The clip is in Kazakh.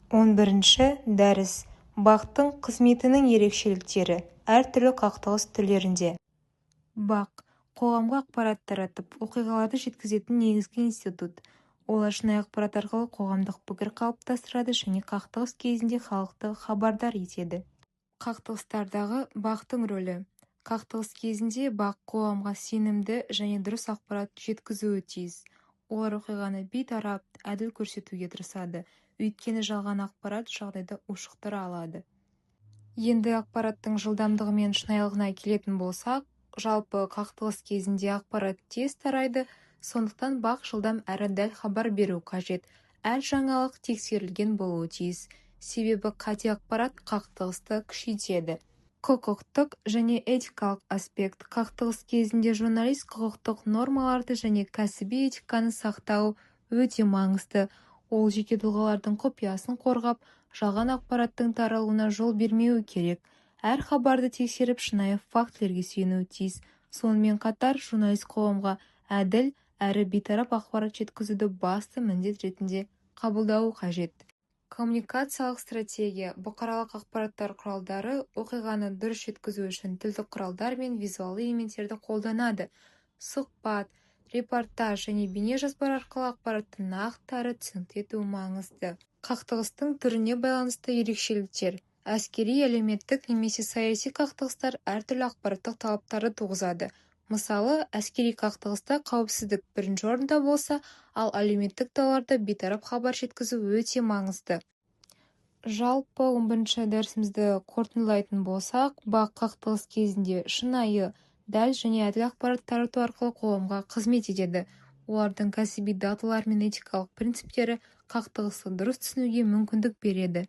11-ші дәріс. Бақтың қызметінің ерекшеліктері әртүрлі қақтығыс түрлерінде. Бақ – қоғамға ақпарат таратып, оқиғаларды жеткізетін негізгі институт. Олар шынайы ақпарат арқылы қоғамдық пікір қалыптастырады және қақтығыс кезінде халықты хабардар етеді. Қақтығыстардағы бақтың рөлі. Қақтығыс кезінде бақ қоғамға сенімді және дұрыс ақпарат жеткізуі тиіс. Олар оқиғаны бейтарап, әділ көрсетуге тырысады, өйткені жалған ақпарат жағдайды ушықтыра алады. Енді ақпараттың жылдамдығы мен шынайылығына келетін болсақ, жалпы қақтығыс кезінде ақпарат тез тарайды, сондықтан бақ жылдам әрі дәл хабар беру қажет. Әр жаңалық тексерілген болуы тиіс, себебі қате ақпарат қақтығысты күшейтеді. Құқықтық және этикалық аспект. Қақтығыс кезінде журналист құқықтық нормаларды және кәсіби этиканы сақтау өте маңызды. Ол жеке тұлғалардың құпиясын қорғап, жалған ақпараттың таралуына жол бермеуі керек. Әр хабарды тексеріп, шынайы фактілерге сүйенуі тиіс. Сонымен қатар, журналист қоғамға әділ әрі бейтарап ақпарат жеткізуді басты міндет ретінде қабылдауы қажет. Коммуникациялық стратегия. Бұқаралық ақпараттар құралдары оқиғаны дұрыс жеткізу үшін тілдік құралдар мен визуалды элементтерді қолданады. Сұхбат, репортаж және бейне жазбалар арқылы ақпаратты нақты әрі түсінікті ету маңызды. Қақтығыстың түріне байланысты ерекшеліктер. Әскери, әлеуметтік немесе саяси қақтығыстар әртүрлі ақпараттық талаптарды туғызады. Мысалы, әскери қақтығыста қауіпсіздік бірінші орында болса, ал әлеуметтік дауларда бейтарап хабар жеткізу өте маңызды. Жалпы 11-ші дәрісімізді қорытындылайтын болсақ, бақ қақтығыс кезінде шынайы, дәл және әділ ақпарат тарату арқылы қоғамға қызмет етеді. Олардың кәсіби дағдылары мен этикалық принциптері қақтығысты дұрыс түсінуге мүмкіндік береді.